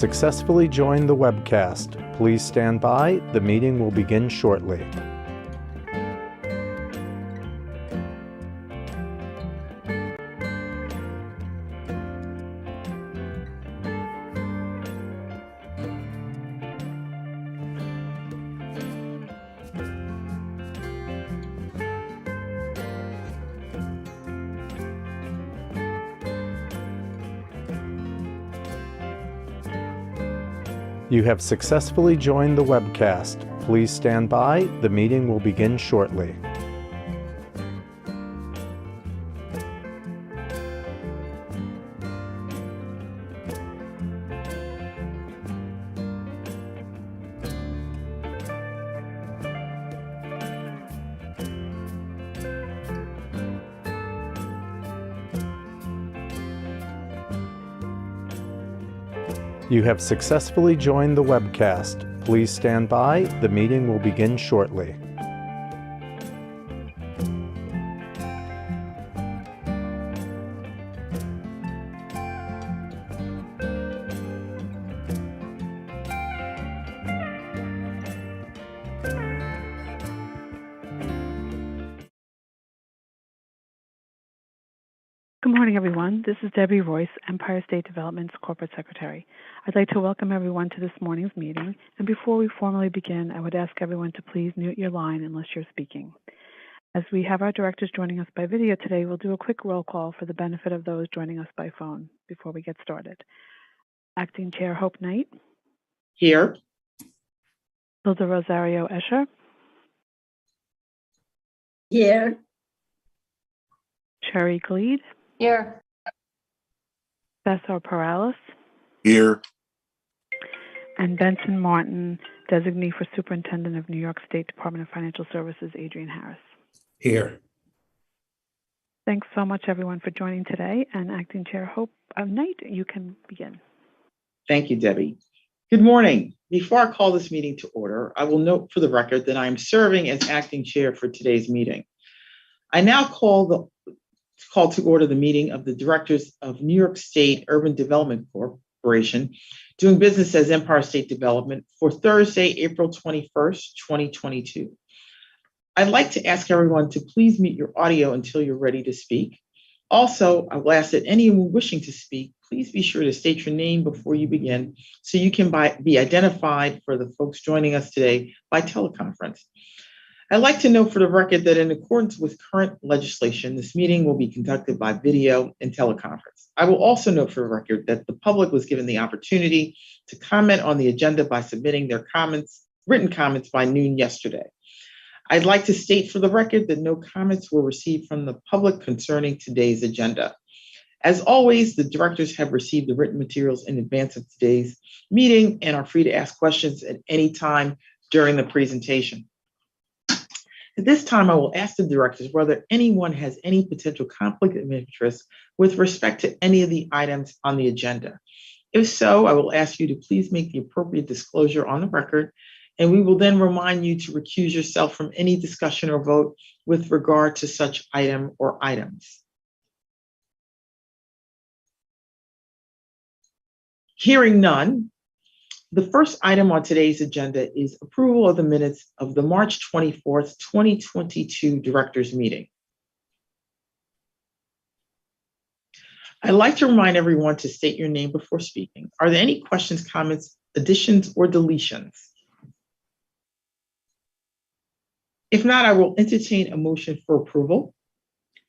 Successfully joined the webcast. Please stand by. The meeting will begin shortly. You have successfully joined the webcast. Please stand by. The meeting will begin shortly. You have successfully joined the webcast. Please stand by. The meeting will begin shortly. Good morning, everyone. This is Debbie Royce, Empire State Development's Corporate Secretary. I'd like to welcome everyone to this morning's meeting. And before we formally begin, I would ask everyone to please mute your line unless you're speaking. As we have our directors joining us by video today, we'll do a quick roll call for the benefit of those joining us by phone before we get started. Acting Chair Hope Knight. Here. Hilda Rosario Escher. Here. Sherry Gleed. Here. Cesar Perales. Here. And Benson Martin, Designee for Superintendent of New York State Department of Financial Services, Adrian Harris. Here. Thanks so much, everyone, for joining today. And Acting Chair Hope Knight, you can begin. Thank you, Debbie. Good morning. Before I call this meeting to order, I will note for the record that I am serving as acting chair for today's meeting. I now call to order the meeting of the directors of New York State Urban Development Corporation, doing business as Empire State Development, for Thursday, April 21st, 2022. I'd like to ask everyone to please mute your audio until you're ready to speak. Also, I will ask that anyone wishing to speak, please be sure to state your name before you begin so you can be identified for the folks joining us today by teleconference. I'd like to note for the record that in accordance with current legislation, this meeting will be conducted by video and teleconference. I will also note for the record that the public was given the opportunity to comment on the agenda by submitting their comments, written comments by noon yesterday. I'd like to state for the record that no comments were received from the public concerning today's agenda. As always, the directors have received the written materials in advance of today's meeting and are free to ask questions at any time during the presentation. At this time, I will ask the directors whether anyone has any potential conflict of interest with respect to any of the items on the agenda. If so, I will ask you to please make the appropriate disclosure on the record, and we will then remind you to recuse yourself from any discussion or vote with regard to such item or items. Hearing none, the first item on today's agenda is approval of the minutes of the March 24th, 2022 Directors Meeting. I'd like to remind everyone to state your name before speaking. Are there any questions, comments, additions, or deletions? If not, I will entertain a motion for approval.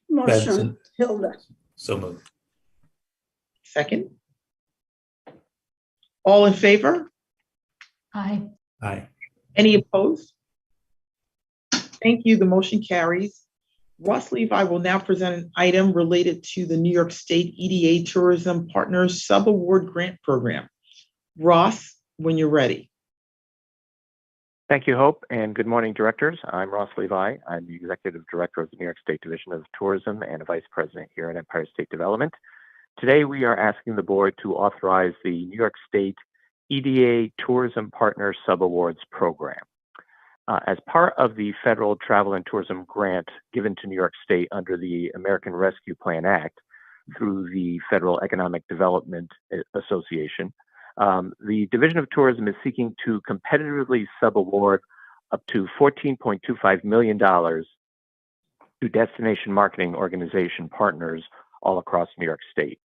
Motion, Benson. Hilda. So moved. Second. All in favor? Aye. Aye. Any opposed? Thank you. The motion carries. Ross Levi will now present an item related to the New York State EDA Tourism Partners Sub-Award Grant Program. Ross, when you're ready. Thank you, Hope, and good morning, directors. I'm Ross Levi. I'm the Executive Director of the New York State Division of Tourism and a Vice President here at Empire State Development. Today, we are asking the board to authorize the New York State EDA Tourism Partner Sub-Awards Program. As part of the federal travel and tourism grant given to New York State under the American Rescue Plan Act through the Federal Economic Development Association, The Division of Tourism is seeking to competitively subaward up to $14.25 million to destination marketing organization partners all across New York State.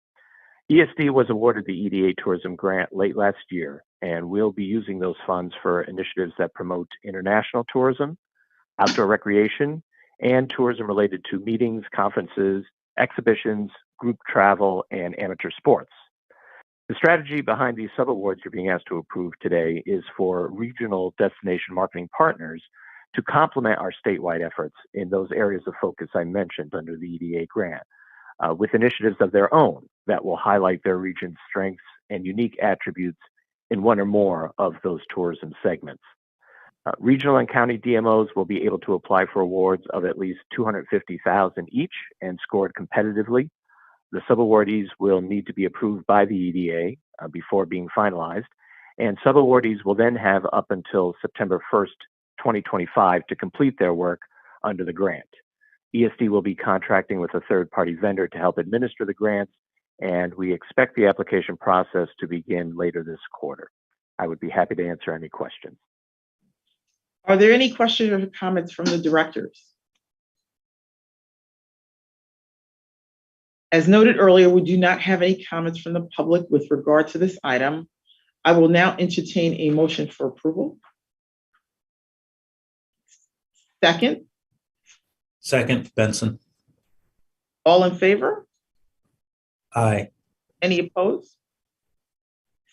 ESD was awarded the EDA Tourism Grant late last year, and we'll be using those funds for initiatives that promote international tourism, outdoor recreation, and tourism related to meetings, conferences, exhibitions, group travel, and amateur sports. The strategy behind these subawards you're being asked to approve today is for regional destination marketing partners to complement our statewide efforts in those areas of focus I mentioned under the EDA grant, with initiatives of their own that will highlight their region's strengths and unique attributes in one or more of those tourism segments. Regional and county DMOs will be able to apply for awards of at least $250,000 each and scored competitively. The subawardees will need to be approved by the EDA before being finalized, and subawardees will then have up until September 1st, 2025 to complete their work under the grant. ESD will be contracting with a third-party vendor to help administer the grants, and we expect the application process to begin later this quarter. I would be happy to answer any questions. Are there any questions or comments from the directors? As noted earlier, we do not have any comments from the public with regard to this item. I will now entertain a motion for approval. Second, Second, Benson. all in favor? Aye. Any opposed?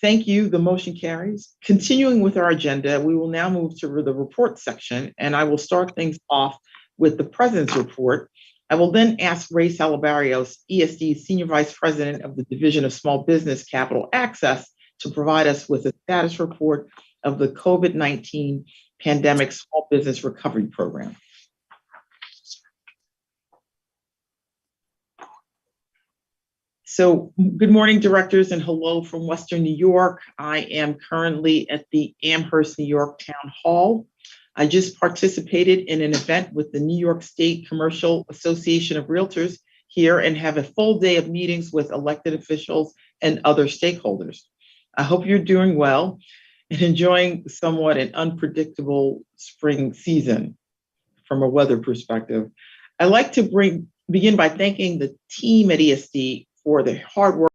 Thank you. The motion carries. Continuing with our agenda, we will now move to the report section, and I will start things off with the President's report. I will then ask Ray Salabarios, ESD Senior Vice President of the Division of Small Business Capital Access, to provide us with a status report of the COVID-19 Pandemic Small Business Recovery Program. So good morning, directors, and hello from Western New York. I am currently at the Amherst, New York Town Hall. I just participated in an event with the New York State Commercial Association of Realtors here and have a full day of meetings with elected officials and other stakeholders. I hope you're doing well and enjoying somewhat an unpredictable spring season from a weather perspective. I'd like to begin by thanking the team at ESD for their hard work.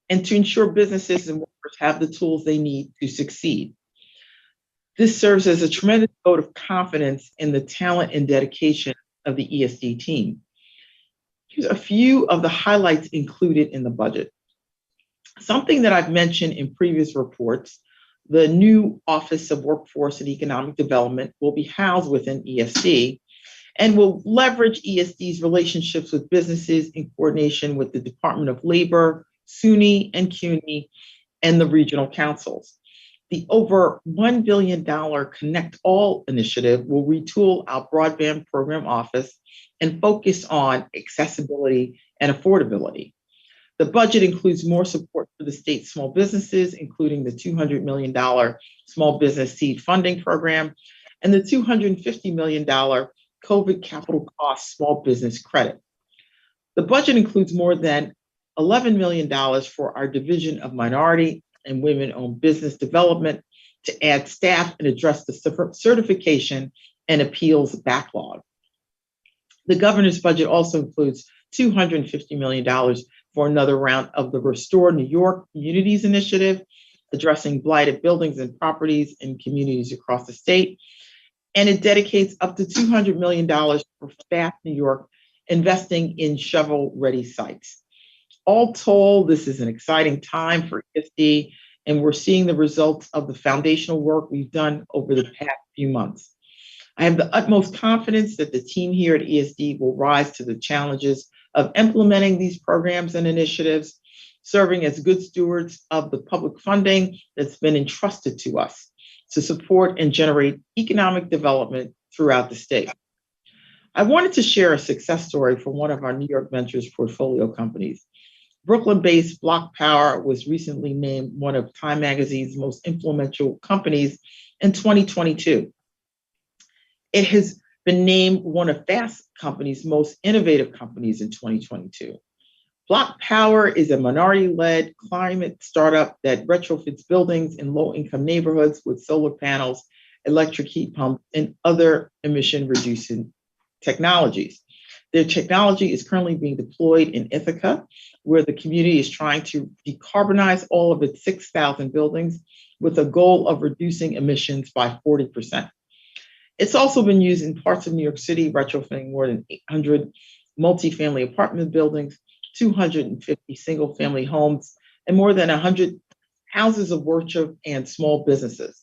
And to ensure businesses and workers have the tools they need to succeed. This serves as a tremendous vote of confidence in the talent and dedication of the ESD team. Here's a few of the highlights included in the budget. Something that I've mentioned in previous reports, the new Office of Workforce and Economic Development will be housed within ESD and will leverage ESD's relationships with businesses in coordination with the Department of Labor, SUNY and CUNY, and the regional councils. The over $1 billion Connect All initiative will retool our broadband program office and focus on accessibility and affordability. The budget includes more support for the state's small businesses, including the $200 million Small Business Seed Funding Program and the $250 million COVID Capital Cost Small Business Credit. The budget includes more than $11 million for our Division of Minority and Women-Owned Business Development to add staff and address the certification and appeals backlog. The governor's budget also includes $250 million for another round of the Restore New York Communities Initiative, addressing blighted buildings and properties in communities across the state. And it dedicates up to $200 million for Staff New York, investing in shovel-ready sites. All told, this is an exciting time for ESD, and we're seeing the results of the foundational work we've done over the past few months. I have the utmost confidence that the team here at ESD will rise to the challenges of implementing these programs and initiatives, serving as good stewards of the public funding that's been entrusted to us to support and generate economic development throughout the state. I wanted to share a success story from one of our New York Ventures portfolio companies. Brooklyn-based Block Power was recently named one of Time Magazine's most influential companies in 2022. It has been named one of Fast Company's most innovative companies in 2022. Block Power is a minority-led climate startup that retrofits buildings in low-income neighborhoods with solar panels, electric heat pumps, and other emission-reducing technologies. Their technology is currently being deployed in Ithaca, where the community is trying to decarbonize all of its 6,000 buildings with a goal of reducing emissions by 40%. It's also been used in parts of New York City, retrofitting more than 800 multifamily apartment buildings, 250 single-family homes, and more than 100 houses of worship and small businesses.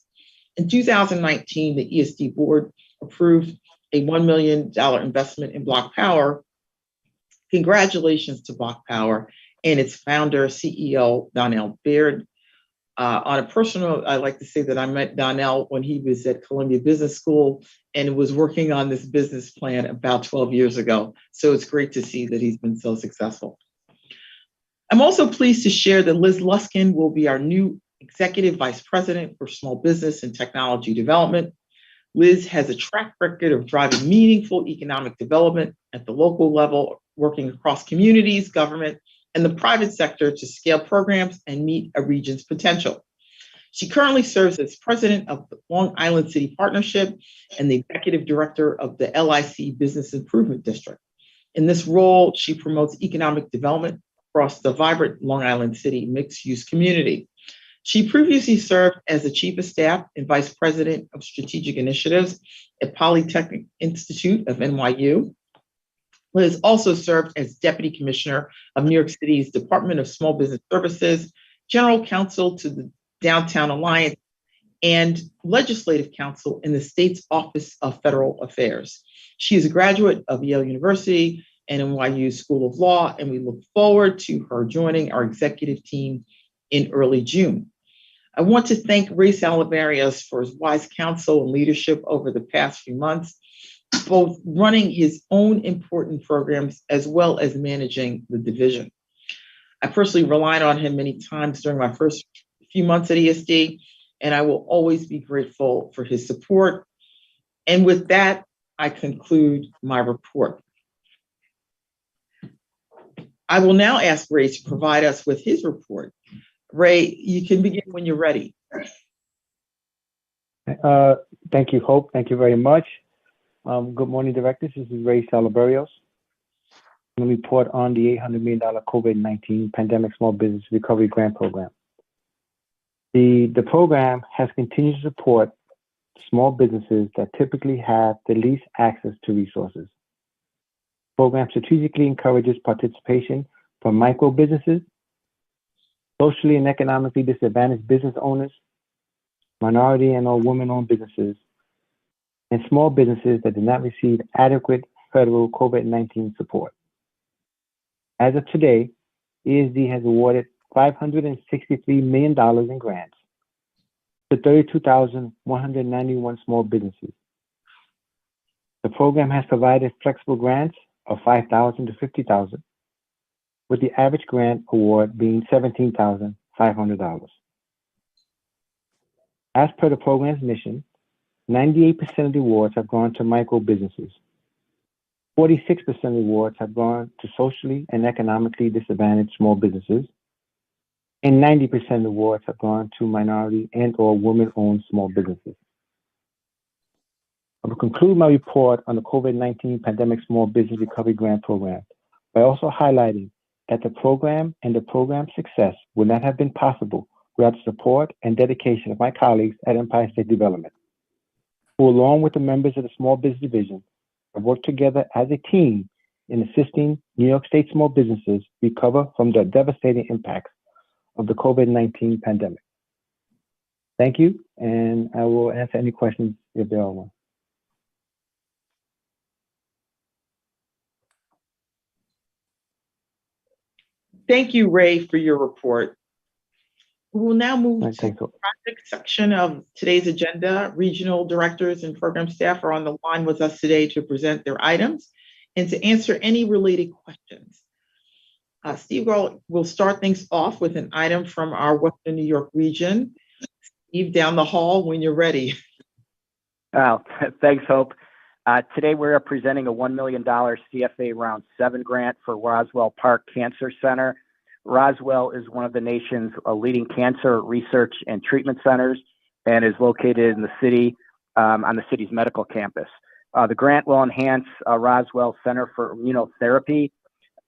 In 2019, the ESD board approved a $1 million investment in Block Power. Congratulations to Block Power and its founder, CEO, Donnell Baird. On a personal, I like to say that I met Donnell when he was at Columbia Business School and was working on this business plan about 12 years ago. So it's great to see that he's been so successful. I'm also pleased to share that Liz Luskin will be our new Executive Vice President for Small Business and Technology Development. Liz has a track record of driving meaningful economic development at the local level, working across communities, government, and the private sector to scale programs and meet a region's potential. She currently serves as president of the Long Island City Partnership and the executive director of the LIC Business Improvement District. In this role, she promotes economic development across the vibrant Long Island City mixed-use community. She previously served as the chief of staff and vice president of strategic initiatives at Polytechnic Institute of NYU. Liz also served as deputy commissioner of New York City's Department of Small Business Services, general counsel to the Downtown Alliance, and legislative counsel in the state's Office of Federal Affairs. She is a graduate of Yale University and NYU School of Law, and we look forward to her joining our executive team in early June. I want to thank Ray Salavarios for his wise counsel and leadership over the past few months, both running his own important programs as well as managing the division. I personally relied on him many times during my first few months at ESD, and I will always be grateful for his support. And with that, I conclude my report. I will now ask Ray to provide us with his report. Ray, you can begin when you're ready. Thank you, Hope. Thank you very much. Good morning, directors. This is Ray Salaberios. I'm going to report on the $800 million COVID-19 Pandemic Small Business Recovery Grant Program. The program has continued to support small businesses that typically have the least access to resources. The program strategically encourages participation from micro businesses, socially and economically disadvantaged business owners, minority and or women-owned businesses, and small businesses that did not receive adequate federal COVID-19 support. As of today, ESD has awarded $563 million in grants to 32,191 small businesses. The program has provided flexible grants of $5,000 to $50,000, with the average grant award being $17,500. As per the program's mission, 98% of the awards have gone to micro businesses. 46% of the awards have gone to socially and economically disadvantaged small businesses, and 90% of the awards have gone to minority and or women-owned small businesses. I will conclude my report on the COVID-19 Pandemic Small Business Recovery Grant Program by also highlighting that the program and the program's success would not have been possible without the support and dedication of my colleagues at Empire State Development, who, along with the members of the Small Business Division, have worked together as a team in assisting New York State small businesses recover from the devastating impacts of the COVID-19 pandemic. Thank you, and I will answer any questions if there are one. Thank you, Ray, for your report. We will now move to the project section of today's agenda. Regional directors and program staff are on the line with us today to present their items and to answer any related questions. Steve will start things off with an item from our Western New York region. Steve, down the hall when you're ready. Thanks, Hope. Today we're presenting a $1 million CFA Round 7 grant for Roswell Park Cancer Center. Roswell is one of the nation's leading cancer research and treatment centers and is located in the city, on the city's medical campus. The grant will enhance Roswell Center for Immunotherapy.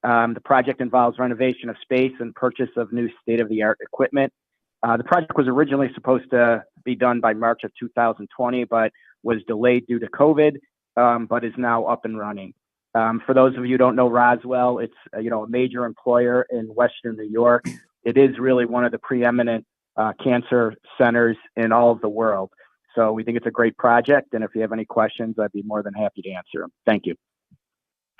The project involves renovation of space and purchase of new state-of-the-art equipment. The project was originally supposed to be done by March of 2020, but was delayed due to COVID, but is now up and running. For those of you who don't know Roswell, it's a major employer in Western New York. It is really one of the preeminent cancer centers in all of the world. So we think it's a great project, and if you have any questions, I'd be more than happy to answer them. Thank you.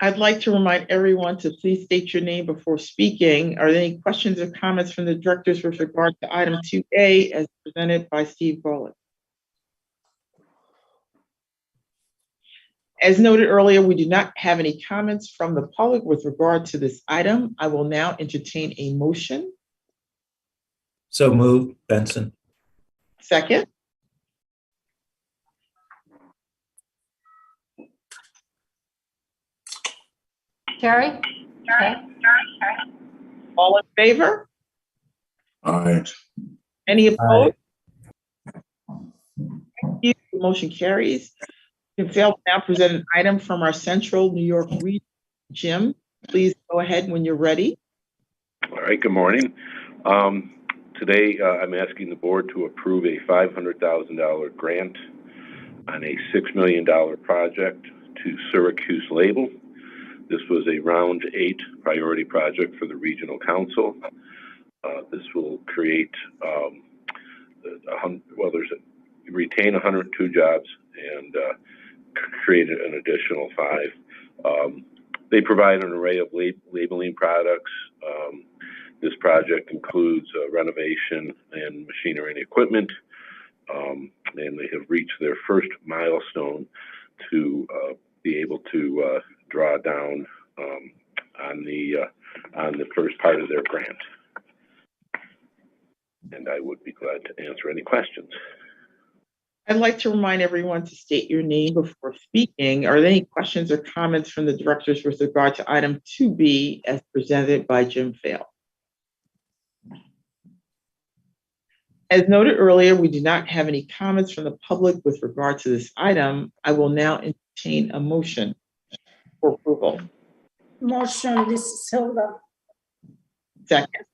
I'd like to remind everyone to please state your name before speaking. Are there any questions or comments from the directors with regard to item 2A as presented by Steve Golick? As noted earlier, we do not have any comments from the public with regard to this item. I will now entertain a motion. So moved, Benson. Second. Carrie? All in favor? Aye. Any opposed? Thank you. The motion carries. Jim will now present an item from our Central New York region. Jim, please go ahead when you're ready. All right, good morning. Today, I'm asking the board to approve a $500,000 grant on a $6 million project to Syracuse Label. This was a round 8 priority project for the regional council. This will create, retain 102 jobs and create an additional 5. They provide an array of labeling products. This project includes renovation and machinery and equipment, and they have reached their first milestone to be able to draw down on the first part of their grant. And I would be glad to answer any questions. I'd like to remind everyone to state your name before speaking. Are there any questions or comments from the directors with regard to item 2B as presented by Jim Fail? As noted earlier, we do not have any comments from the public with regard to this item. I will now entertain a motion for approval. Motion, this is Hilda. Second.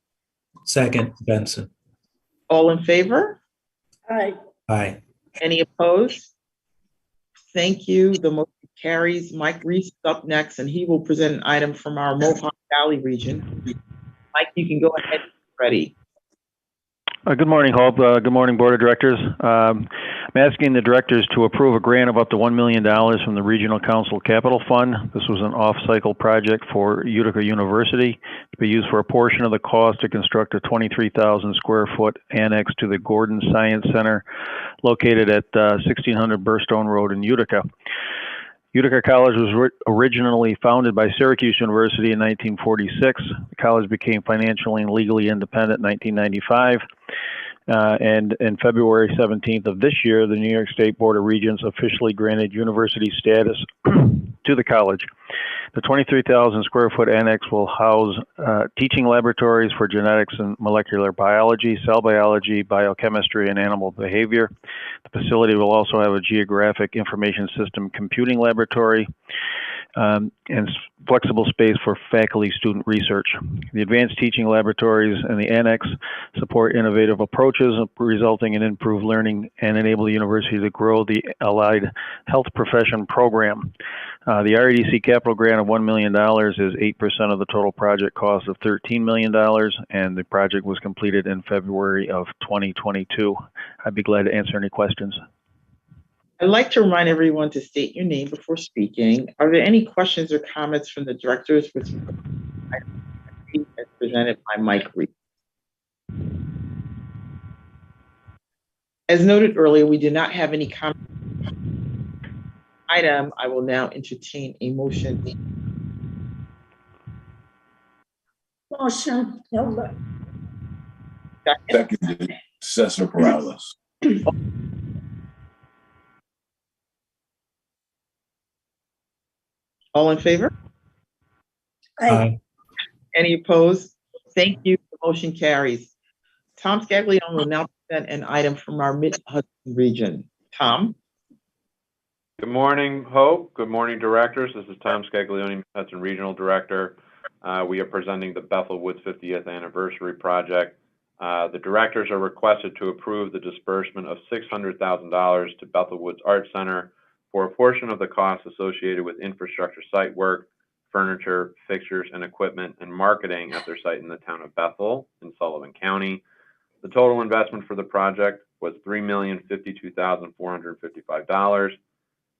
Second, Benson. All in favor? Aye. Aye. Any opposed? Thank you. The motion carries. Mike Reese is up next, and he will present an item from our Mohawk Valley region. Mike, you can go ahead when you're ready. Good morning, Hope. Good morning, Board of Directors. I'm asking the directors to approve a grant of up to $1 million from the Regional Council Capital Fund. This was an off-cycle project for Utica University to be used for a portion of the cost to construct a 23,000 square foot annex to the Gordon Science Center located at 1600 Burstone Road in Utica. Utica College was originally founded by Syracuse University in 1946. The college became financially and legally independent in 1995. And in February 17th of this year, the New York State Board of Regents officially granted university status to the college. The 23,000 square foot annex will house teaching laboratories for genetics and molecular biology, cell biology, biochemistry, and animal behavior. The facility will also have a geographic information system computing laboratory and flexible space for faculty-student research. The advanced teaching laboratories and the annex support innovative approaches, resulting in improved learning and enable the university to grow the allied health profession program. The REDC capital grant of $1 million is 8% of the total project cost of $13 million, and the project was completed in February of 2022. I'd be glad to answer any questions. I'd like to remind everyone to state your name before speaking. Are there any questions or comments from the directors with item as presented by Mike Reed? As noted earlier, we did not have any comments. Item, I will now entertain a motion. Motion, Hilda. Second. Cesar Perales. All in favor? Aye. Any opposed? Thank you. The motion carries. Tom Scaglione will now present an item from our Mid-Hudson region. Tom? Good morning, Hope. Good morning, directors. This is Tom Scaglione, Hudson Regional Director. We are presenting the Bethel Woods 50th Anniversary Project. The directors are requested to approve the disbursement of $600,000 to Bethel Woods Art Center for a portion of the costs associated with infrastructure site work, furniture, fixtures, and equipment, and marketing at their site in the town of Bethel in Sullivan County. The total investment for the project was $3,052,455.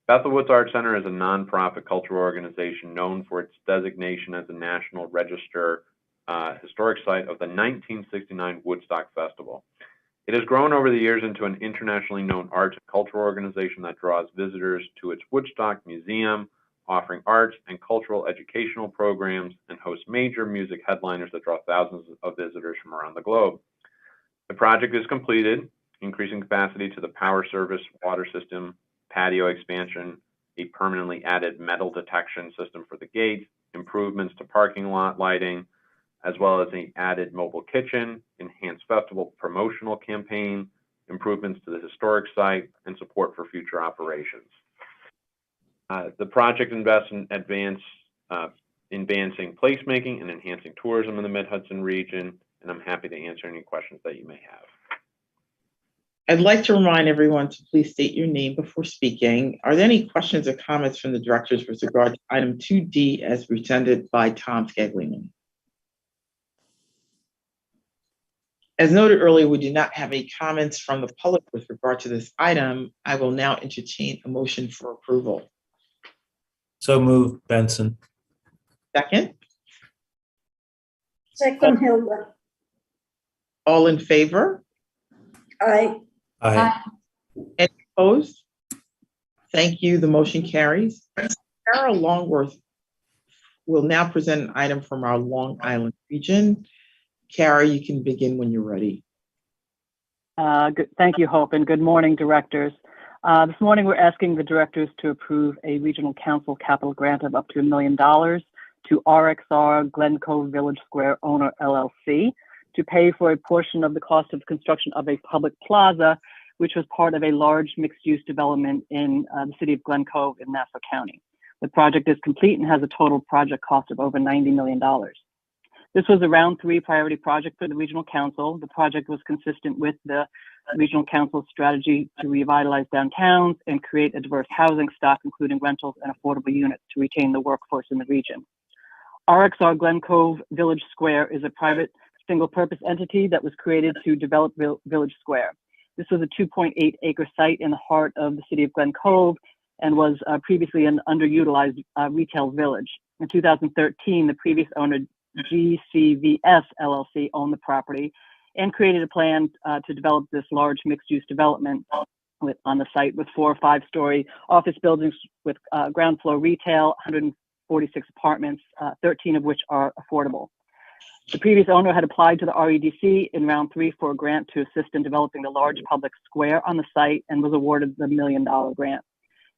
Bethel Woods Art Center is a nonprofit cultural organization known for its designation as a National Register historic site of the 1969 Woodstock Festival. It has grown over the years into an internationally known arts and cultural organization that draws visitors to its Woodstock Museum, offering arts and cultural educational programs, and hosts major music headliners that draw thousands of visitors from around the globe. The project is completed, increasing capacity to the power service, water system, patio expansion, a permanently added metal detection system for the gate, improvements to parking lot lighting, as well as an added mobile kitchen, enhanced festival promotional campaign, improvements to the historic site, and support for future operations. The project invests in advancing placemaking and enhancing tourism in the Mid-Hudson region, and I'm happy to answer any questions that you may have. I'd like to remind everyone to please state your name before speaking. Are there any questions or comments from the directors with regard to item 2D as presented by Tom Scaglione? As noted earlier, we do not have any comments from the public with regard to this item. I will now entertain a motion for approval. So moved, Benson. Second, Second, Hilda. all in favor? Aye. Aye. Any opposed? Thank you. The motion carries. Carol Longworth will now present an item from our Long Island region. Kara, you can begin when you're ready. Thank you, Hope, and good morning, directors. This morning, we're asking the directors to approve a regional council capital grant of up to $1 million to RXR Glen Cove Village Square Owner LLC to pay for a portion of the cost of construction of a public plaza, which was part of a large mixed-use development in the city of Glen Cove in Nassau County. The project is complete and has a total project cost of over $90 million. This was a round 3 priority project for the Regional Council. The project was consistent with the Regional Council's strategy to revitalize downtowns and create a diverse housing stock, including rentals and affordable units to retain the workforce in the region. RXR Glen Cove Village Square is a private single-purpose entity that was created to develop Village Square. This was a 2.8-acre site in the heart of the city of Glen Cove and was previously an underutilized retail village. In 2013, the previous owner, GCVS LLC, owned the property and created a plan to develop this large mixed-use development on the site with 4 or 5-story office buildings with ground floor retail, 146 apartments, 13 of which are affordable. The previous owner had applied to the REDC in round 3 for a grant to assist in developing the large public square on the site and was awarded the $1 million grant.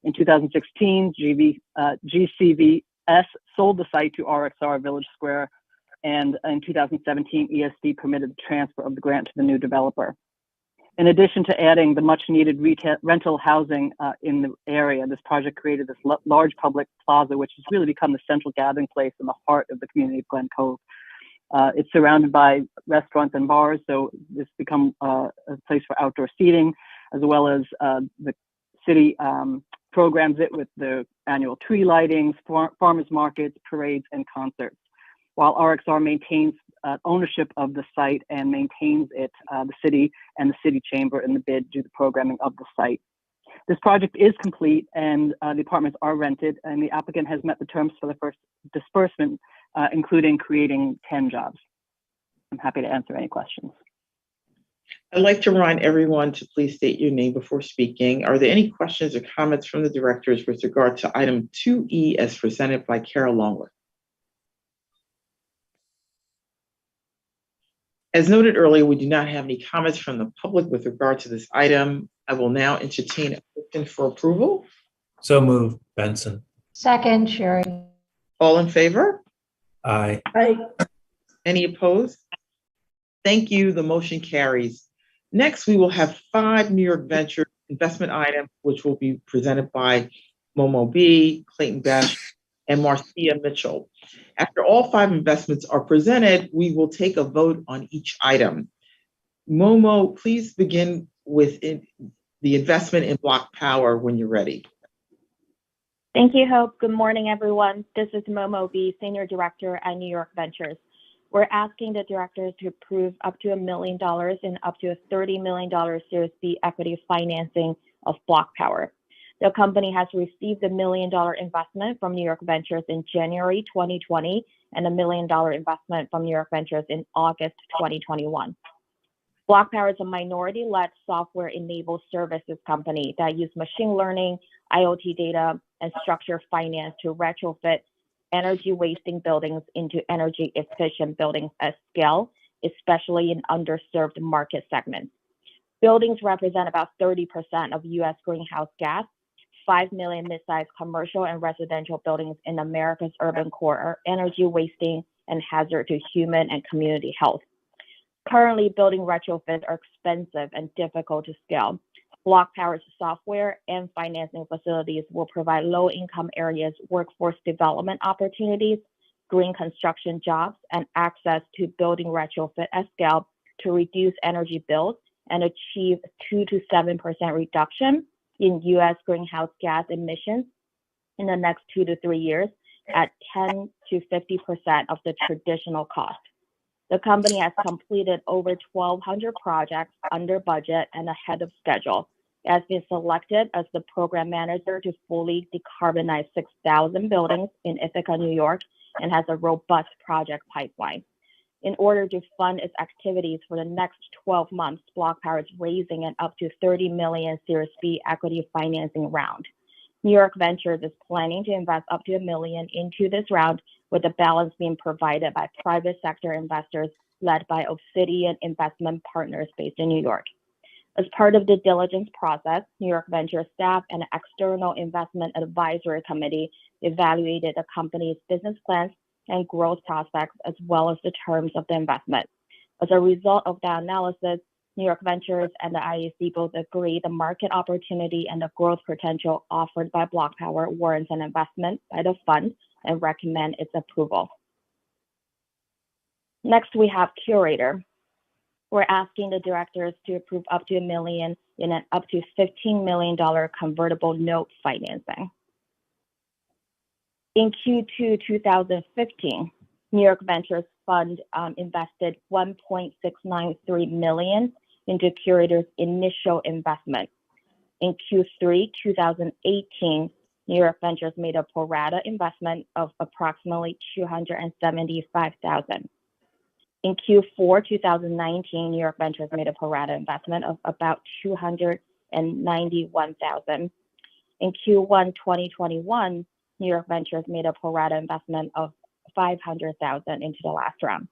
In 2016, GCVS sold the site to RXR Village Square, and in 2017, ESD permitted the transfer of the grant to the new developer. In addition to adding the much-needed rental housing in the area, this project created this large public plaza, which has really become the central gathering place in the heart of the community of Glen Cove. It's surrounded by restaurants and bars, so it's become a place for outdoor seating, as well as the city programs it with the annual tree lightings, farmers markets, parades, and concerts. While RXR maintains ownership of the site and maintains it, the city and the city chamber in the bid do the programming of the site. This project is complete and the apartments are rented, and the applicant has met the terms for the first disbursement, including creating 10 jobs. I'm happy to answer any questions. I'd like to remind everyone to please state your name before speaking. Are there any questions or comments from the directors with regard to item 2E as presented by Carol Longworth? As noted earlier, we do not have any comments from the public with regard to this item. I will now entertain a motion for approval. So moved, Benson. Second, Sherry. All in favor? Aye. Aye. Any opposed? Thank you. The motion carries. Next, we will have 5 New York Venture investment items, which will be presented by Momo B, Clayton Bash, and Marcia Mitchell. After all 5 investments are presented, we will take a vote on each item. Momo, please begin with the investment in Block Power when you're ready. Thank you, Hope. Good morning, everyone. This is Momo B, Senior Director at New York Ventures. We're asking the directors to approve up to $1 million and up to a $30 million Series B equity financing of Block Power. The company has received a $1 million investment from New York Ventures in January 2020 and a $1 million investment from New York Ventures in August 2021. Block Power is a minority-led software-enabled services company that uses machine learning, IoT data, and structured finance to retrofit energy wasting buildings into energy efficient buildings at scale, especially in underserved market segments. Buildings represent about 30% of US greenhouse gas. 5 million mid-sized commercial and residential buildings in America's urban core are energy wasting and hazard to human and community health. Currently, building retrofits are expensive and difficult to scale. Block Power's software and financing facilities will provide low-income areas workforce development opportunities, green construction jobs, and access to building retrofit at scale to reduce energy bills and achieve 2 to 7% reduction in U.S. greenhouse gas emissions in the next 2 to 3 years at 10 to 50% of the traditional cost. The company has completed over 1,200 projects under budget and ahead of schedule. It has been selected as the program manager to fully decarbonize 6,000 buildings in Ithaca, New York, and has a robust project pipeline. In order to fund its activities for the next 12 months, Block Power is raising an up to $30 million Series B equity financing round. New York Ventures is planning to invest up to $1 million into this round, with the balance being provided by private sector investors led by Obsidian Investment Partners based in New York. As part of the diligence process, New York Ventures staff and an external investment advisory committee evaluated the company's business plans and growth prospects, as well as the terms of the investment. As a result of that analysis, New York Ventures and the IAC both agree the market opportunity and the growth potential offered by Block Power warrants an investment by the fund and recommend its approval. Next, we have Curator. We're asking the directors to approve up to $1 million in an up to $15 million convertible note financing. In Q2 2015, New York Ventures Fund invested $1.693 million into Curator's initial investment. In Q3 2018, New York Ventures made a pro rata investment of approximately $275,000. In Q4 2019, New York Ventures made a pro rata investment of about $291,000. In Q1 2021, New York Ventures made a pro rata investment of $500,000 into the last round.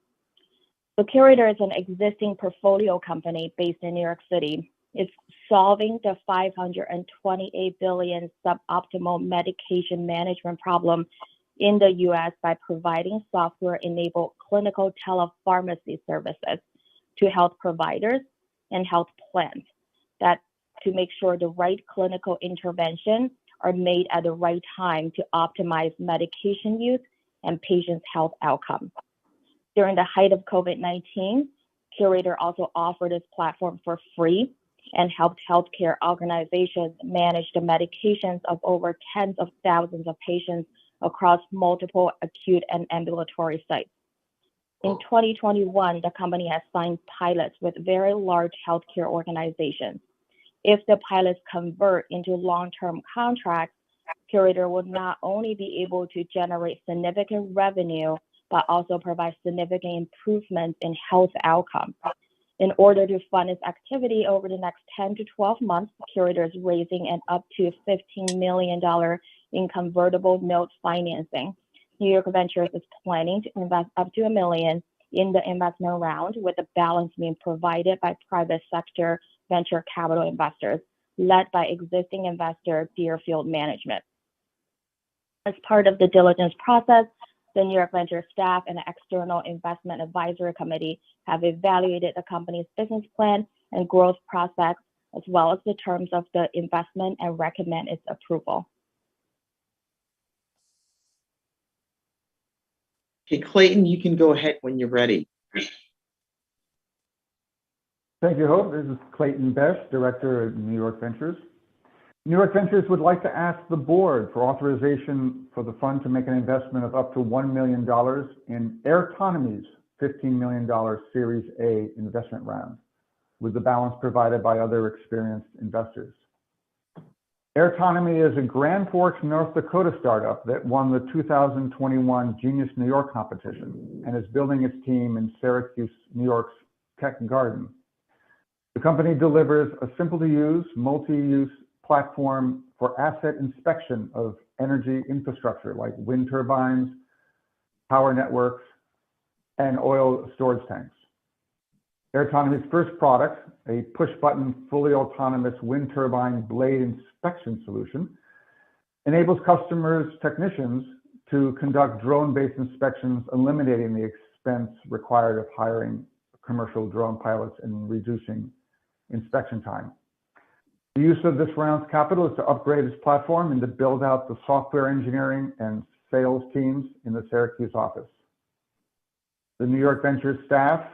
So Curator is an existing portfolio company based in New York City. It's solving the $528 billion suboptimal medication management problem in the US by providing software-enabled clinical telepharmacy services to health providers and health plans that to make sure the right clinical interventions are made at the right time to optimize medication use and patients' health outcomes. During the height of COVID-19, Curator also offered its platform for free and helped healthcare organizations manage the medications of over tens of thousands of patients across multiple acute and ambulatory sites. In 2021, the company has signed pilots with very large healthcare organizations. If the pilots convert into long-term contracts, Curator will not only be able to generate significant revenue, but also provide significant improvements in health outcomes. In order to fund its activity over the next 10 to 12 months, Curator is raising an up to $15 million in convertible note financing. New York Ventures is planning to invest up to $1 million in the investment round, with the balance being provided by private sector venture capital investors, led by existing investor Deerfield Management. As part of the diligence process, the New York Venture staff and the External Investment Advisory Committee have evaluated the company's business plan and growth prospects, as well as the terms of the investment, and recommend its approval. Okay, Clayton, you can go ahead when you're ready. Thank you, Hope. This is Clayton Best, Director at New York Ventures. New York Ventures would like to ask the board for authorization for the fund to make an investment of up to $1 million in Airtonomy's $15 million Series A investment round, with the balance provided by other experienced investors. Airtonomy is a Grand Forks, North Dakota startup that won the 2021 Genius New York competition and is building its team in Syracuse, New York's Tech Garden. The company delivers a simple-to-use, multi-use platform for asset inspection of energy infrastructure like wind turbines, power networks, and oil storage tanks. Airtonomy's first product, a push-button, fully autonomous wind turbine blade inspection solution, enables customers' technicians to conduct drone-based inspections, eliminating the expense required of hiring commercial drone pilots and reducing inspection time. The use of this round's capital is to upgrade its platform and to build out the software engineering and sales teams in the Syracuse office. The New York Ventures staff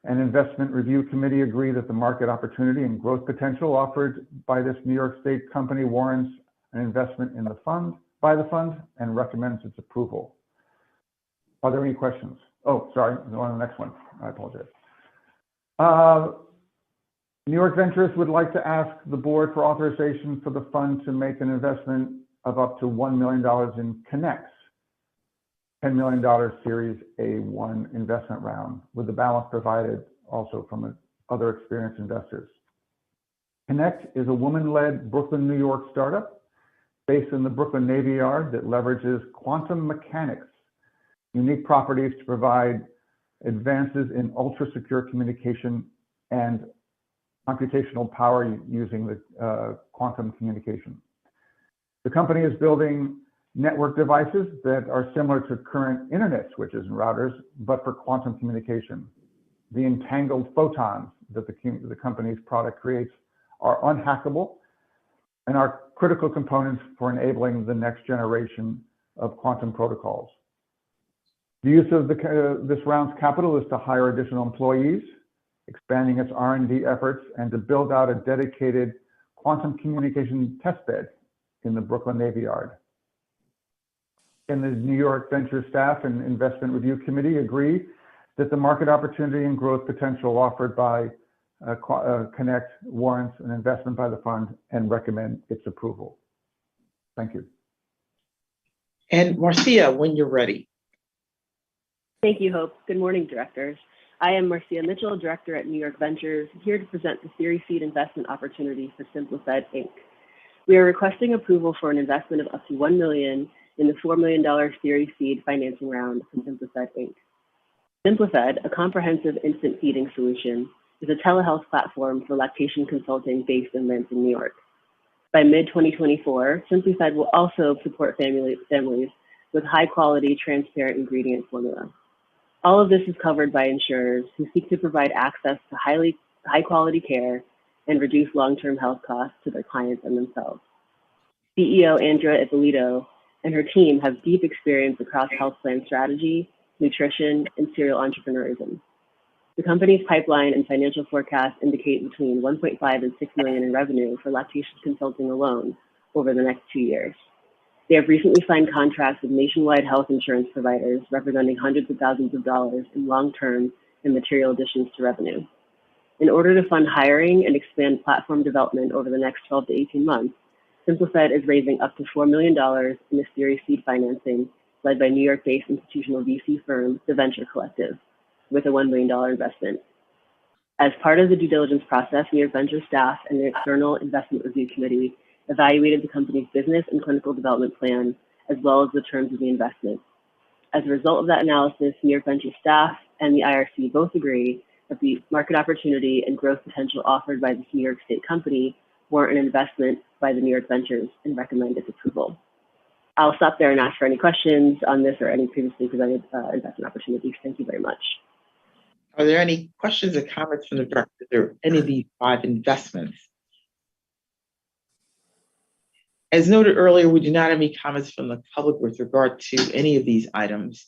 and Investment Review Committee agree that the market opportunity and growth potential offered by this New York State company warrants an investment in the fund, by the fund, and recommends its approval. Are there any questions? Oh, sorry, on the next one. I apologize. New York Ventures would like to ask the board for authorization for the fund to make an investment of up to $1 million in Connect's $10 million Series A1 investment round, with the balance provided also from other experienced investors. Connect is a woman-led Brooklyn, New York startup based in the Brooklyn Navy Yard that leverages quantum mechanics, unique properties to provide advances in ultra-secure communication and computational power using the quantum communication. The company is building network devices that are similar to current internet switches and routers, but for quantum communication. The entangled photons that the company's product creates are unhackable and are critical components for enabling the next generation of quantum protocols. The use of this round's capital is to hire additional employees, expanding its R&D efforts, and to build out a dedicated quantum communication testbed in the Brooklyn Navy Yard. And the New York Venture staff and Investment Review Committee agree that the market opportunity and growth potential offered by Connect warrants an investment by the fund and recommend its approval. Thank you. And Marcia, when you're ready. Thank you, Hope. Good morning, directors. I am Marcia Mitchell, Director at New York Ventures, here to present the Series Seed investment opportunity for Simplifed, Inc. We are requesting approval for an investment of up to $1 million in the $4 million Series Seed financing round from Simplifed, Inc. Simplifed, a comprehensive instant feeding solution, is a telehealth platform for lactation consulting based in Lansing, New York. By mid-2024, Simplifed will also support families with high-quality, transparent ingredient formula. All of this is covered by insurers who seek to provide access to high-quality care and reduce long-term health costs to their clients and themselves. CEO Andrea Ippolito and her team have deep experience across health plan strategy, nutrition, and serial entrepreneurism. The company's pipeline and financial forecasts indicate between 1.5 and 6 million in revenue for lactation consulting alone over the next 2 years. They have recently signed contracts with nationwide health insurance providers representing hundreds of thousands of dollars in long-term and material additions to revenue. In order to fund hiring and expand platform development over the next 12 to 18 months, Simplifed is raising up to $4 million in a Series Seed financing led by New York-based institutional VC firm, The Venture Collective, with a $1 million investment. As part of the due diligence process, New York Venture staff and the External Investment Review Committee evaluated the company's business and clinical development plan, as well as the terms of the investment. As a result of that analysis, New York Venture staff and the IRC both agree that the market opportunity and growth potential offered by this New York State company warrant an investment by the New York Ventures and recommend its approval. I'll stop there and ask for any questions on this or any previously presented investment opportunities. Thank you very much. Are there any questions or comments from the directors or any of these 5 investments? As noted earlier, we do not have any comments from the public with regard to any of these items.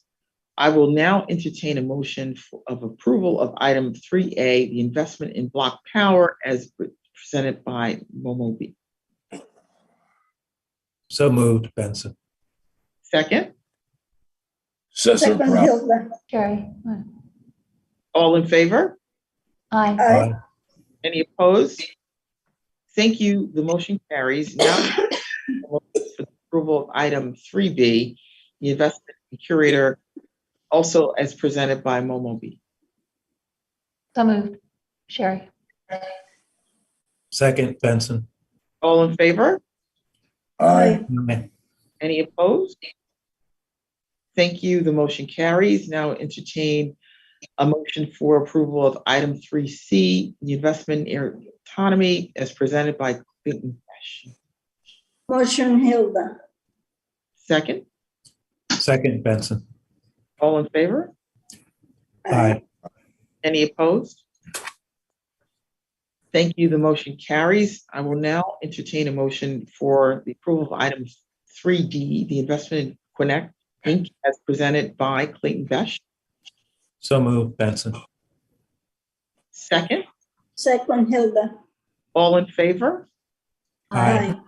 I will now entertain a motion of approval of item 3A, the investment in block power as presented by Momo B. So moved, Benson. Second, Second, Hilda. Sherry. all in favor? Aye. Aye. Any opposed? Thank you. The motion carries. Now, for the approval of item 3B, the investment in curator, also as presented by Momo B. So moved. Sherry. Second, Benson. All in favor? Aye. Aye. Any opposed? Thank you. The motion carries. Now entertain a motion for approval of item 3C, the investment in autonomy as presented by Clayton Besh. Motion, Hilda. Second, Second, Benson. all in favor? Aye. Any opposed? Thank you. The motion carries. I will now entertain a motion for the approval of item 3D, the investment in Quinect Inc. as presented by Clayton Besh. So moved, Benson. Second, Second, Hilda. all in favor? Aye.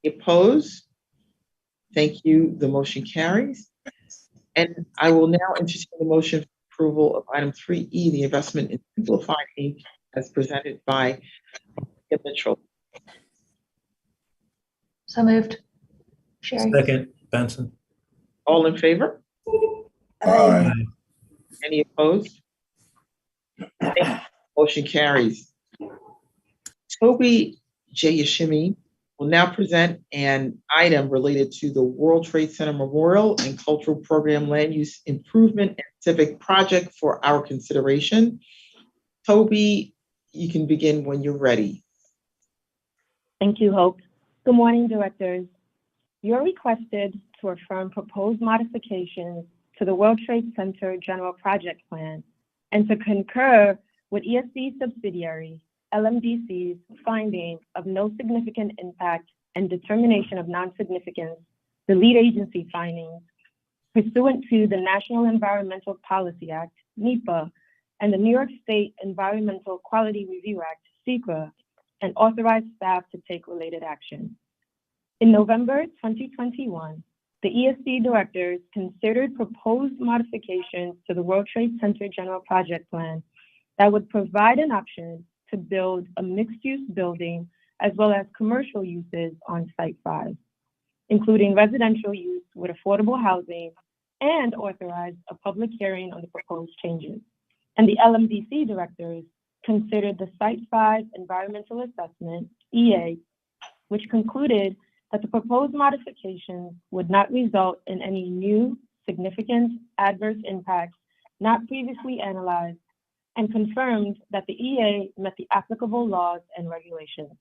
Opposed? Thank you. The motion carries. And I will now entertain a motion for approval of item 3E, the investment in Simplified Inc. as presented by Mitchell. So moved. Sherry. Second, Benson. All in favor? Aye. Any opposed? Thank you. Motion carries. Toby Jayashimi will now present an item related to the World Trade Center Memorial and Cultural Program Land Use Improvement and Civic Project for our consideration. Toby, you can begin when you're ready. Thank you, Hope. Good morning, directors. You're requested to affirm proposed modifications to the World Trade Center General Project Plan and to concur with ESD subsidiary LMDC's finding of no significant impact and determination of non-significance, the lead agency findings, pursuant to the National Environmental Policy Act, NEPA, and the New York State Environmental Quality Review Act, SEQA, and authorize staff to take related action. In November 2021, the ESD directors considered proposed modifications to the World Trade Center General Project Plan that would provide an option to build a mixed-use building as well as commercial uses on Site 5, including residential use with affordable housing, and authorize a public hearing on the proposed changes. And the LMDC directors considered the Site 5 environmental assessment, EA, which concluded that the proposed modifications would not result in any new significant adverse impacts not previously analyzed, and confirmed that the EA met the applicable laws and regulations.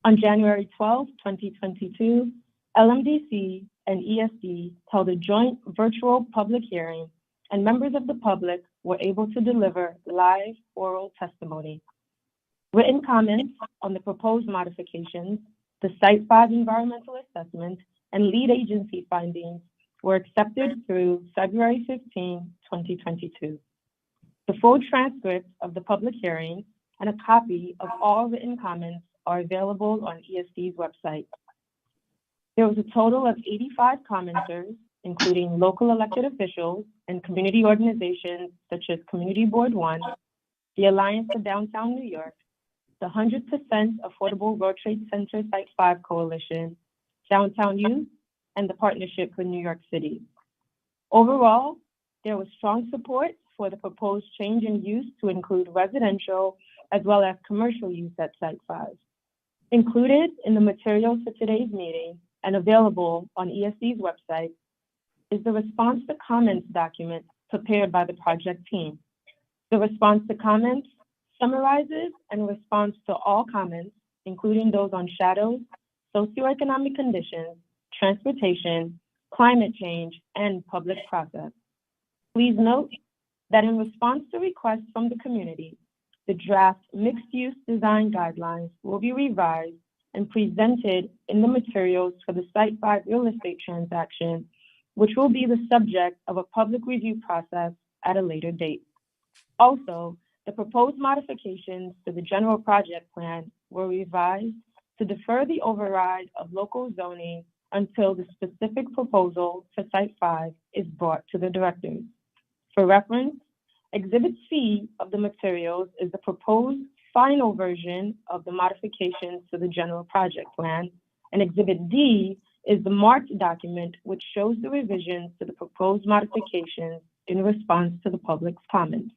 On January 12, 2022, LMDC and ESD held a joint virtual public hearing, and members of the public were able to deliver live oral testimony. Written comments on the proposed modifications, the Site 5 environmental assessment, and lead agency findings were accepted through February 15, 2022. The full transcript of the public hearing and a copy of all written comments are available on ESD's website. There was a total of 85 commenters, including local elected officials and community organizations such as Community Board 1, the Alliance for Downtown New York, the 100% Affordable World Trade Center Site 5 Coalition, Downtown Youth, and the Partnership for New York City. Overall, there was strong support for the proposed change in use to include residential as well as commercial use at Site 5. Included in the materials for today's meeting and available on ESD's website is the response to comments document prepared by the project team. The response to comments summarizes and responds to all comments, including those on shadows, socioeconomic conditions, transportation, climate change, and public process. Please note that in response to requests from the community, the draft mixed-use design guidelines will be revised and presented in the materials for the Site 5 real estate transaction, which will be the subject of a public review process at a later date. Also, the proposed modifications to the general project plan were revised to defer the override of local zoning until the specific proposal for Site 5 is brought to the directors. For reference, Exhibit C of the materials is the proposed final version of the modifications to the general project plan, and Exhibit D is the marked document which shows the revisions to the proposed modifications in response to the public's comments.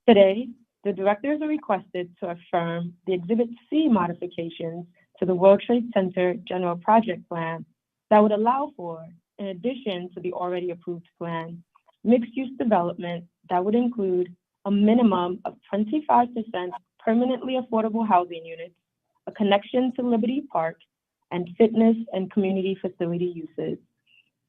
Today, the directors are requested to affirm the Exhibit C modifications to the World Trade Center general project plan that would allow for, in addition to the already approved plan, mixed-use development that would include a minimum of 25% permanently affordable housing units, a connection to Liberty Park, and fitness and community facility uses.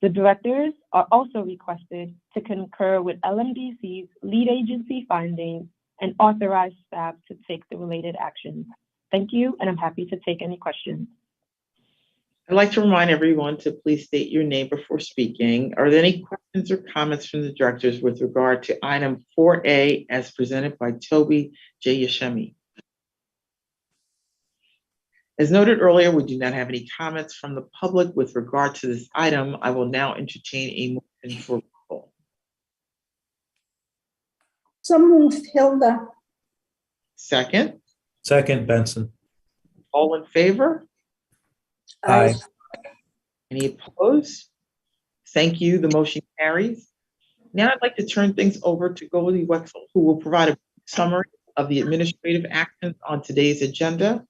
The directors are also requested to concur with LMDC's lead agency findings and authorize staff to take the related actions. Thank you, and I'm happy to take any questions. I'd like to remind everyone to please state your name before speaking. Are there any questions or comments from the directors with regard to item 4A as presented by Toby J. Yashemi? As noted earlier, we do not have any comments from the public with regard to this item. I will now entertain a motion for approval. So moved, Hilda. Second, Second, Benson. all in favor? Aye. Any opposed? Thank you. The motion carries. Now I'd like to turn things over to Goldie Wexel, who will provide a summary of the administrative actions on today's agenda.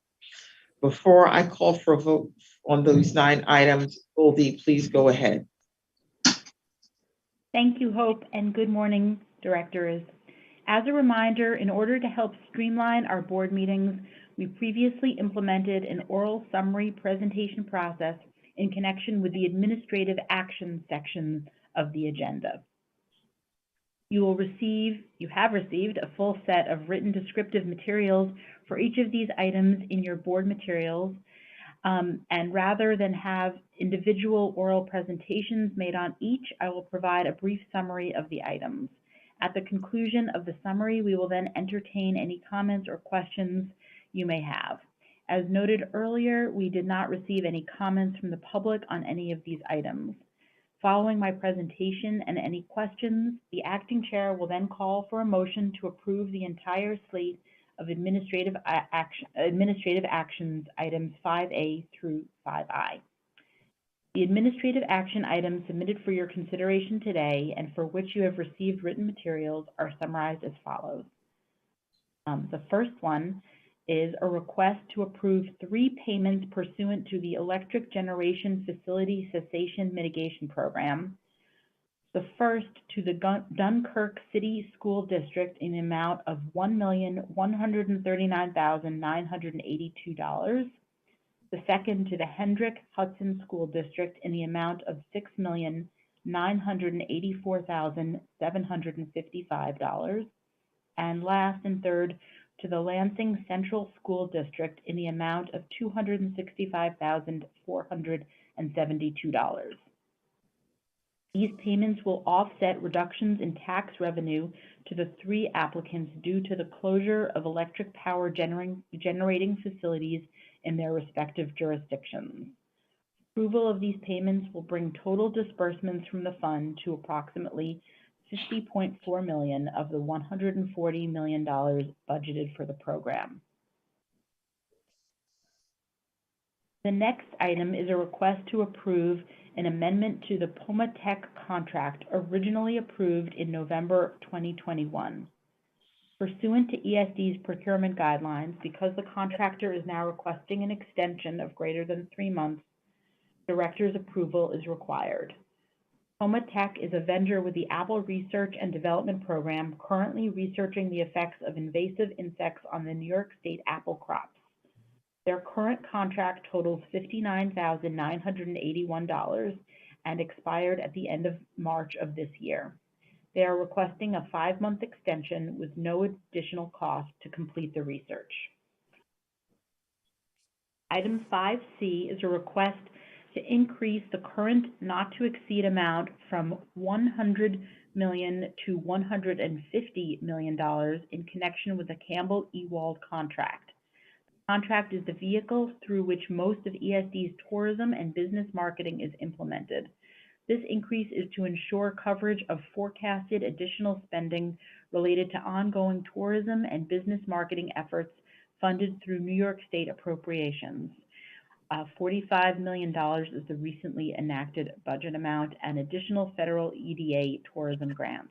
Before I call for a vote on those 9 items, Goldie, please go ahead. Thank you, Hope, and good morning, directors. As a reminder, in order to help streamline our board meetings, we previously implemented an oral summary presentation process in connection with the administrative action section of the agenda. You have received a full set of written descriptive materials for each of these items in your board materials, and rather than have individual oral presentations made on each, I will provide a brief summary of the items. At the conclusion of the summary, we will then entertain any comments or questions you may have. As noted earlier, we did not receive any comments from the public on any of these items. Following my presentation and any questions, the acting chair will then call for a motion to approve the entire slate of administrative actions, items 5A through 5I. The administrative action items submitted for your consideration today and for which you have received written materials are summarized as follows. The first one is a request to approve 3 payments pursuant to the Electric Generation Facility Cessation Mitigation Program. The first to the Dunkirk City School District in the amount of $1,139,982. The second to the Hendrick Hudson School District in the amount of $6,984,755. And last and third, to the Lansing Central School District in the amount of $265,472. These payments will offset reductions in tax revenue to the 3 applicants due to the closure of electric power generating facilities in their respective jurisdictions. Approval of these payments will bring total disbursements from the fund to approximately $50.4 million of the $140 million budgeted for the program. The next item is a request to approve an amendment to the Poma Tech contract originally approved in November 2021. Pursuant to ESD's procurement guidelines, because the contractor is now requesting an extension of greater than 3 months, director's approval is required. Homa Tech is a vendor with the Apple Research and Development Program, currently researching the effects of invasive insects on the New York State apple crops. Their current contract totals $59,981 and expired at the end of March of this year. They are requesting a 5-month extension with no additional cost to complete the research. Item 5C is a request to increase the current not-to-exceed amount from $100 million to $150 million in connection with the Campbell Ewald contract. The contract is the vehicle through which most of ESD's tourism and business marketing is implemented. This increase is to ensure coverage of forecasted additional spending related to ongoing tourism and business marketing efforts funded through New York State appropriations. $45 million is the recently enacted budget amount and additional federal EDA tourism grants.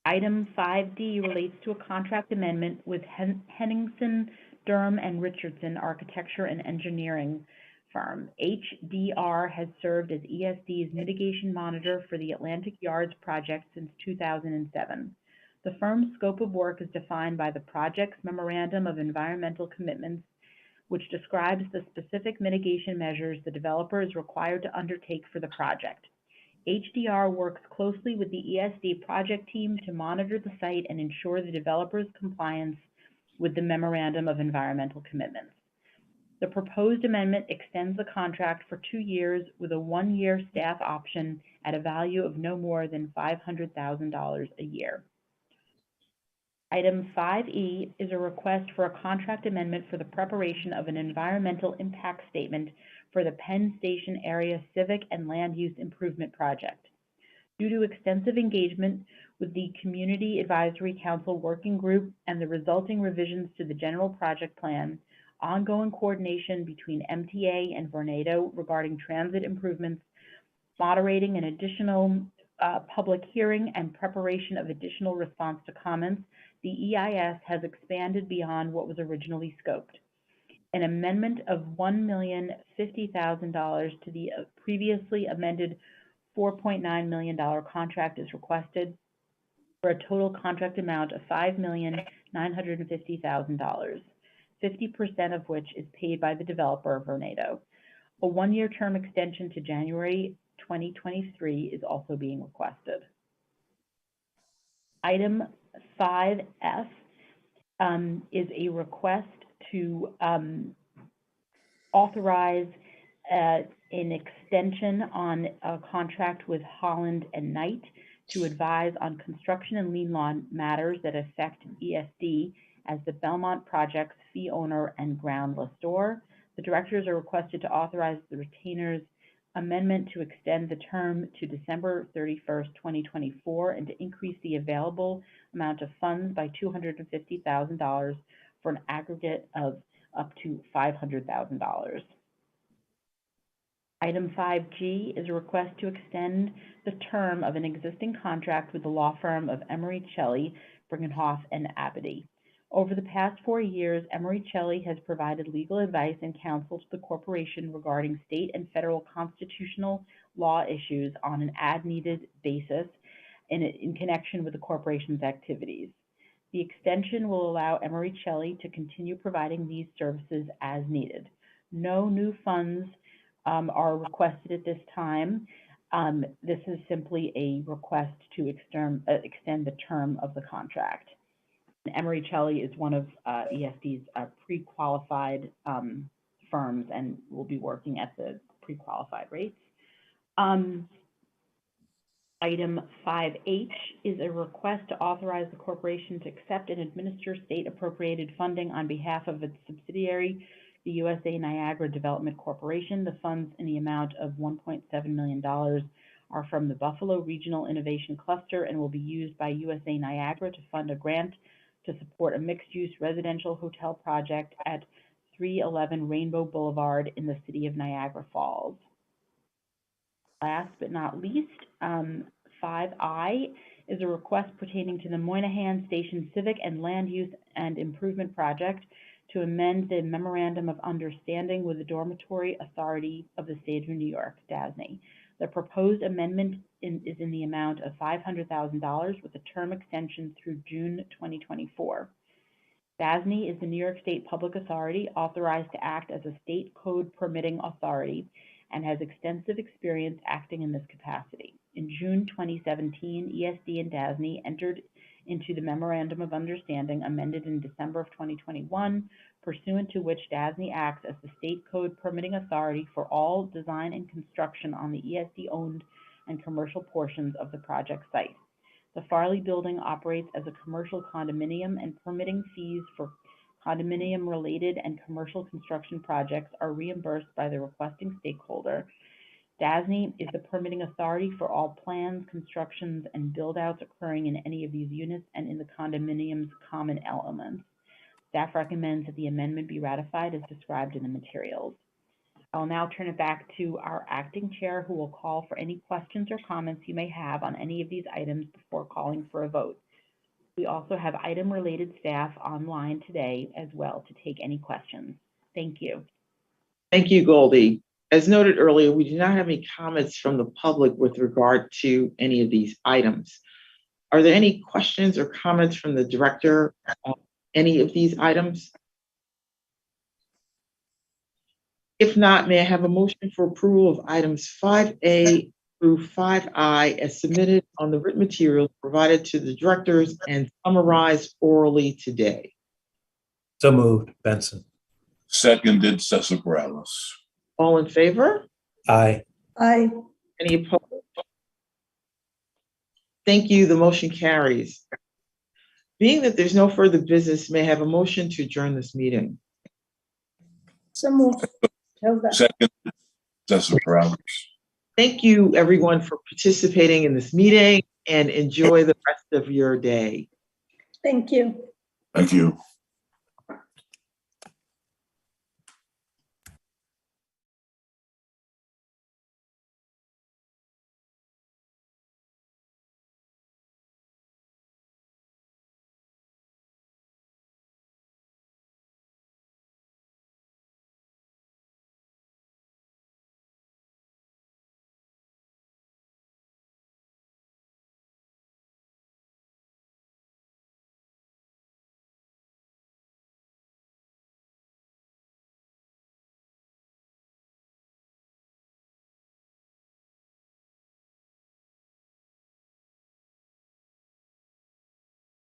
Item 5D relates to a contract amendment with Henningsen, Durham, and Richardson Architecture and Engineering firm. HDR has served as ESD's mitigation monitor for the Atlantic Yards project since 2007. The firm's scope of work is defined by the project's Memorandum of Environmental Commitments, which describes the specific mitigation measures the developer is required to undertake for the project. HDR works closely with the ESD project team to monitor the site and ensure the developer's compliance with the Memorandum of Environmental Commitments. The proposed amendment extends the contract for 2 years with a 1-year staff option at a value of no more than $500,000 a year. Item 5E is a request for a contract amendment for the preparation of an environmental impact statement for the Penn Station Area Civic and Land Use Improvement Project. Due to extensive engagement with the Community Advisory Council Working Group and the resulting revisions to the general project plan, ongoing coordination between MTA and Vornado regarding transit improvements, moderating an additional public hearing, and preparation of additional response to comments, the EIS has expanded beyond what was originally scoped. An amendment of $1,050,000 to the previously amended $4.9 million contract is requested for a total contract amount of $5,950,000, 50% of which is paid by the developer, Vornado. A 1-year term extension to January 2023 is also being requested. Item 5F is a request to authorize an extension on a contract with Holland and Knight to advise on construction and lien law matters that affect ESD as the Belmont project's fee owner and ground lessor. The directors are requested to authorize the retainer's amendment to extend the term to December 31st, 2024, and to increase the available amount of funds by $250,000 for an aggregate of up to $500,000. Item 5G is a request to extend the term of an existing contract with the law firm of Emery Chelley, Bringenhoff and Abity. Over the past 4 years, Emery Chelley has provided legal advice and counsel to the corporation regarding state and federal constitutional law issues on an as-needed basis in connection with the corporation's activities. The extension will allow Emery Chelley to continue providing these services as needed. No new funds are requested at this time. This is simply a request to extend the term of the contract. And Emery Chelley is one of ESD's pre-qualified firms and will be working at the pre-qualified rates. Item 5H is a request to authorize the corporation to accept and administer state appropriated funding on behalf of its subsidiary, the USA Niagara Development Corporation. The funds in the amount of $1.7 million are from the Buffalo Regional Innovation Cluster and will be used by USA Niagara to fund a grant to support a mixed-use residential hotel project at 311 Rainbow Boulevard in the city of Niagara Falls. Last but not least, 5I is a request pertaining to the Moynihan Station Civic and Land Use and Improvement Project to amend the Memorandum of Understanding with the Dormitory Authority of the State of New York, DASNY. The proposed amendment is in the amount of $500,000 with a term extension through June 2024. DASNY is the New York State Public Authority authorized to act as a state code permitting authority and has extensive experience acting in this capacity. In June 2017, ESD and DASNY entered into the Memorandum of Understanding amended in December of 2021, pursuant to which DASNY acts as the state code permitting authority for all design and construction on the ESD-owned and commercial portions of the project site. The Farley Building operates as a commercial condominium, and permitting fees for condominium-related and commercial construction projects are reimbursed by the requesting stakeholder. DASNY is the permitting authority for all plans, constructions, and build-outs occurring in any of these units and in the condominium's common elements. Staff recommends that the amendment be ratified as described in the materials. I will now turn it back to our acting chair, who will call for any questions or comments you may have on any of these items before calling for a vote. We also have item-related staff online today as well to take any questions. Thank you. Thank you, Goldie. As noted earlier, we do not have any comments from the public with regard to any of these items. Are there any questions or comments from the director on any of these items? If not, may I have a motion for approval of items 5A through 5I as submitted on the written materials provided to the directors and summarized orally today? So moved, Benson. Seconded, Sessobrelos. All in favor? Aye. Aye. Any opposed? Thank you. The motion carries. Being that there's no further business, may I have a motion to adjourn this meeting? So moved. Hilda. Seconded, Sessobrelos. Thank you, everyone, for participating in this meeting, and enjoy the rest of your day. Thank you. Thank you.